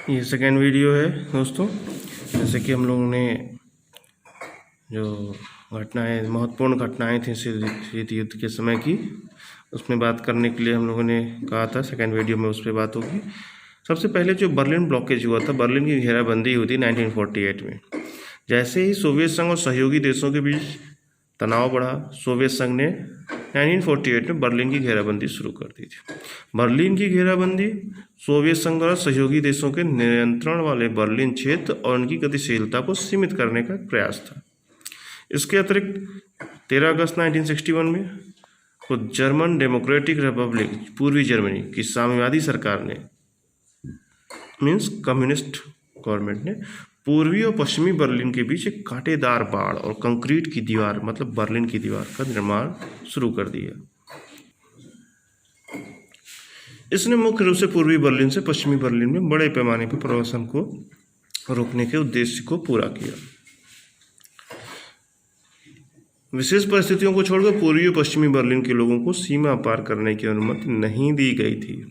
ये second video है दोस्तों। जैसे कि हम लोगों ने जो घटनाएं, महत्वपूर्ण घटनाएं थी शीत युद्ध के समय की, उसमें बात करने के लिए हम लोगों ने कहा था सेकेंड वीडियो में उस पर बात होगी। सबसे पहले जो बर्लिन ब्लॉकेज हुआ था, बर्लिन की घेराबंदी हुई थी 1948 में। जैसे ही सोवियत संघ और सहयोगी देशों के बीच तनाव बढ़ा, सोवियत संघ ने 1948 में बर्लिन की घेराबंदी शुरू कर दी थी। बर्लिन की घेराबंदी सोवियत संघ द्वारा सहयोगी देशों के नियंत्रण वाले बर्लिन क्षेत्र और उनकी गतिशीलता को सीमित करने का प्रयास था। इसके अतिरिक्त 13 अगस्त 1961 में को जर्मन डेमोक्रेटिक रिपब्लिक पूर्वी जर्मनी की साम्यवादी सरकार ने, मीन्स कम्युनिस्ट गवर्नमेंट ने, पूर्वी और पश्चिमी बर्लिन के बीच एक कांटेदार बाड़ और कंक्रीट की दीवार, मतलब बर्लिन की दीवार का निर्माण शुरू कर दिया। इसने मुख्य रूप से पूर्वी बर्लिन से पश्चिमी बर्लिन में बड़े पैमाने पर प्रवासन को रोकने के उद्देश्य को पूरा किया। विशेष परिस्थितियों को छोड़कर पूर्वी और पश्चिमी बर्लिन के लोगों को सीमा पार करने की अनुमति नहीं दी गई थी।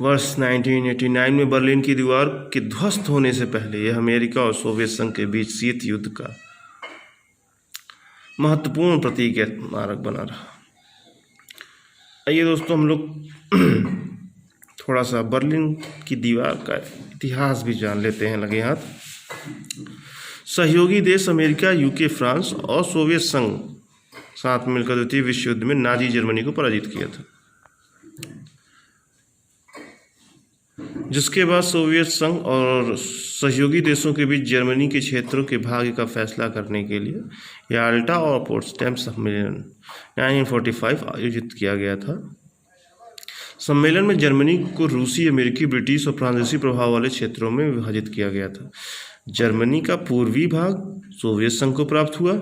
वर्ष 1989 में बर्लिन की दीवार के ध्वस्त होने से पहले यह अमेरिका और सोवियत संघ के बीच शीत युद्ध का महत्वपूर्ण प्रतीक स्मारक बना रहा। आइए दोस्तों, हम लोग थोड़ा सा बर्लिन की दीवार का इतिहास भी जान लेते हैं लगे हाथ। सहयोगी देश अमेरिका, यूके, फ्रांस और सोवियत संघ साथ मिलकर द्वितीय विश्व युद्ध में नाजी जर्मनी को पराजित किया था, जिसके बाद सोवियत संघ और सहयोगी देशों के बीच जर्मनी के क्षेत्रों के भाग्य का फैसला करने के लिए याल्टा और पोट्सडैम सम्मेलन 1945 आयोजित किया गया था। सम्मेलन में जर्मनी को रूसी, अमेरिकी, ब्रिटिश और फ्रांसीसी प्रभाव वाले क्षेत्रों में विभाजित किया गया था। जर्मनी का पूर्वी भाग सोवियत संघ को प्राप्त हुआ,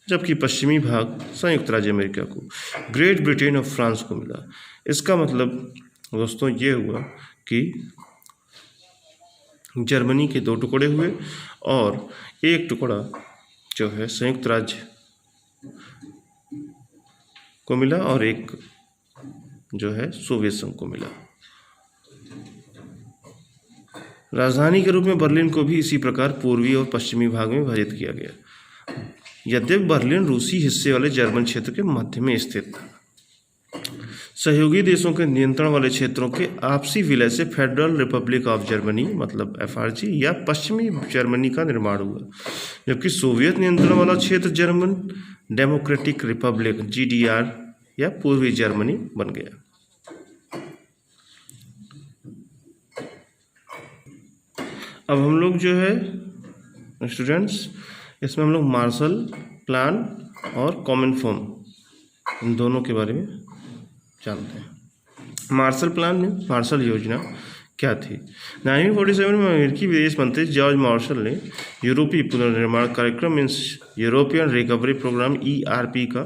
जबकि पश्चिमी भाग संयुक्त राज्य अमेरिका को, ग्रेट ब्रिटेन और फ्रांस को मिला। इसका मतलब दोस्तों ये हुआ कि जर्मनी के 2 टुकड़े हुए और एक टुकड़ा जो है संयुक्त राज्य को मिला और एक जो है सोवियत संघ को मिला। राजधानी के रूप में बर्लिन को भी इसी प्रकार पूर्वी और पश्चिमी भाग में विभाजित किया गया। यद्यपि बर्लिन रूसी हिस्से वाले जर्मन क्षेत्र के मध्य में स्थित था। सहयोगी देशों के नियंत्रण वाले क्षेत्रों के आपसी विलय से फेडरल रिपब्लिक ऑफ जर्मनी, मतलब FRG या पश्चिमी जर्मनी का निर्माण हुआ, जबकि सोवियत नियंत्रण वाला क्षेत्र जर्मन डेमोक्रेटिक रिपब्लिक GDR या पूर्वी जर्मनी बन गया। अब हम लोग जो है स्टूडेंट्स, इसमें हम लोग मार्शल प्लान और कॉमन फॉर्म, इन दोनों के बारे में जानते हैं। मार्शल प्लान में मार्शल योजना क्या थी? 1947 में अमेरिकी विदेश मंत्री जॉर्ज मार्शल ने यूरोपीय पुनर्निर्माण कार्यक्रम means European recovery programme ERP का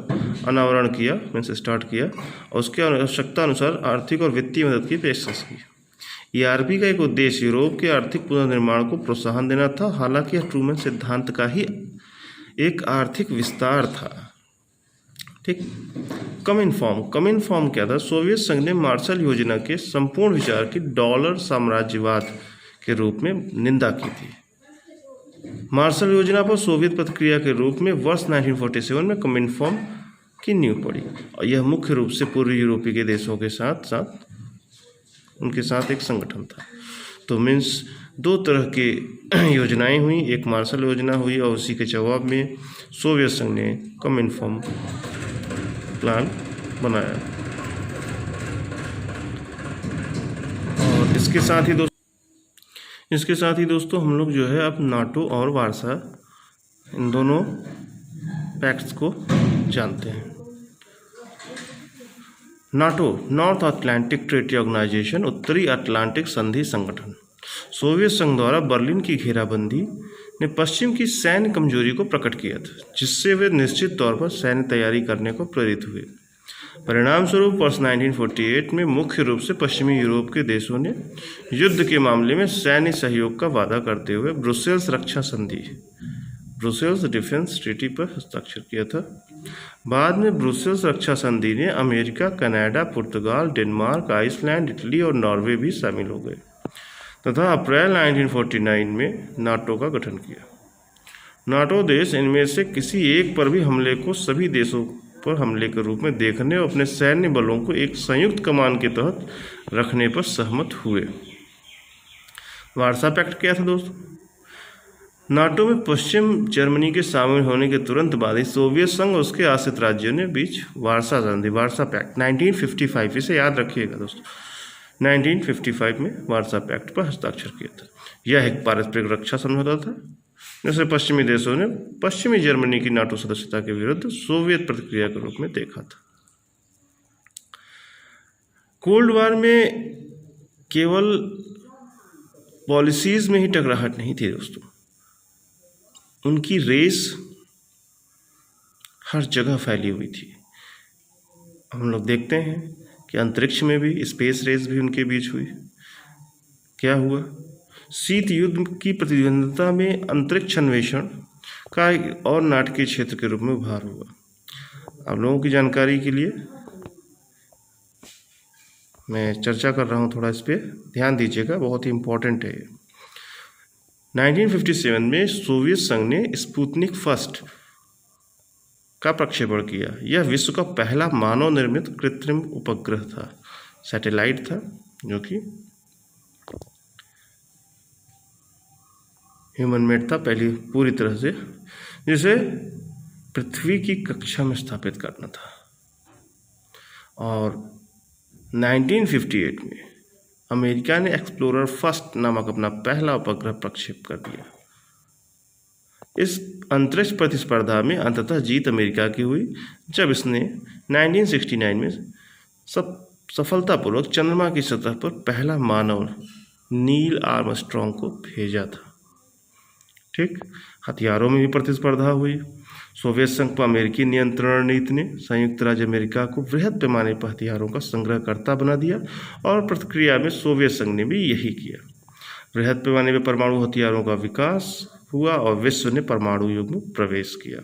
अनावरण किया, मीन्स स्टार्ट किया, और उसके आवश्यकता अनुसार आर्थिक और वित्तीय मदद की पेशकश की। ERP का एक उद्देश्य यूरोप के आर्थिक पुनर्निर्माण को प्रोत्साहन देना था। हालांकि यह ट्रूमैन सिद्धांत का ही एक आर्थिक विस्तार था। ठीक। कमिन फॉर्म क्या था? सोवियत संघ ने मार्शल योजना के संपूर्ण विचार की डॉलर साम्राज्यवाद के रूप में निंदा की थी। मार्शल योजना पर सोवियत प्रतिक्रिया के रूप में वर्ष 1947 में कमिन फॉर्म की नींव पड़ी, और यह मुख्य रूप से पूर्वी यूरोपीय के देशों के साथ उनके साथ एक संगठन था। तो मीन्स 2 तरह के योजनाएं हुई, एक मार्शल योजना हुई और उसी के जवाब में सोवियत संघ ने कमिन फॉर्म प्लान बनाया। और इसके साथ ही दोस्तों हम लोग जो है अब नाटो और वार्सा, इन दोनों पैक्ट्स को जानते हैं। NATO, North Atlantic Treaty organisation, उत्तरी अटलांटिक संधि संगठन। सोवियत संघ द्वारा बर्लिन की घेराबंदी ने पश्चिम की सैन्य कमजोरी को प्रकट किया था, जिससे वे निश्चित तौर पर सैन्य तैयारी करने को प्रेरित हुए। परिणाम स्वरूप वर्ष 1948 में मुख्य रूप से पश्चिमी यूरोप के देशों ने युद्ध के मामले में सैन्य सहयोग का वादा करते हुए ब्रुसेल्स रक्षा संधि, ब्रुसेल्स डिफेंस ट्रीटी पर हस्ताक्षर किया था। बाद में ब्रुसेल्स रक्षा संधि ने अमेरिका, कनाडा, पुर्तगाल, डेनमार्क, आइसलैंड, इटली और नॉर्वे भी शामिल हो गए। तथा अप्रैल 1949 में नाटो का गठन किया। नाटो देश इनमें से किसी एक पर भी हमले को सभी देशों पर हमले के रूप में देखने और अपने सैन्य बलों को एक संयुक्त कमान के तहत रखने पर सहमत हुए। वार्सा पैक्ट क्या था दोस्तों? नाटो में पश्चिम जर्मनी के शामिल होने के तुरंत बाद ही सोवियत संघ और उसके आश्रित राज्यों ने बीच वार्सा संधि, वार्सा पैक्ट 1955, इसे याद रखिएगा दोस्तों, 1955 में वार्सा पैक्ट पर हस्ताक्षर किया था। यह एक पारस्परिक रक्षा समझौता था जिसे पश्चिमी देशों ने पश्चिमी जर्मनी की नाटो सदस्यता के विरुद्ध सोवियत प्रतिक्रिया के रूप में देखा था। कोल्ड वॉर में केवल पॉलिसीज में ही टकराहट नहीं थी दोस्तों, उनकी रेस हर जगह फैली हुई थी। हम लोग देखते हैं कि अंतरिक्ष में भी स्पेस रेस भी उनके बीच हुई। क्या हुआ? शीत युद्ध की प्रतिद्वंद्विता में अंतरिक्ष अन्वेषण का एक और नाटकीय क्षेत्र के रूप में उभार हुआ। आप लोगों की जानकारी के लिए मैं चर्चा कर रहा हूँ, थोड़ा इस पर ध्यान दीजिएगा, बहुत ही इम्पोर्टेंट है। 1957 में सोवियत संघ ने स्पुतनिक फर्स्ट का प्रक्षेपण किया। यह विश्व का पहला मानव निर्मित कृत्रिम उपग्रह था, सैटेलाइट था, जो कि ह्यूमन मेड था पहली पूरी तरह से, जिसे पृथ्वी की कक्षा में स्थापित करना था। और 1958 में अमेरिका ने एक्सप्लोरर फर्स्ट नामक अपना पहला उपग्रह प्रक्षेप कर दिया। इस अंतरिक्ष प्रतिस्पर्धा में अंततः जीत अमेरिका की हुई जब इसने 1969 में सफलतापूर्वक चंद्रमा की सतह पर पहला मानव नील आर्मस्ट्रॉन्ग को भेजा था। ठीक, हथियारों में भी प्रतिस्पर्धा हुई। सोवियत संघ पर अमेरिकी नियंत्रण नीति ने संयुक्त राज्य अमेरिका को वृहद पैमाने पर हथियारों का संग्रहकर्ता बना दिया और प्रतिक्रिया में सोवियत संघ ने भी यही किया। वृहद पैमाने पर परमाणु हथियारों का विकास हुआ और विश्व ने परमाणु युग में प्रवेश किया।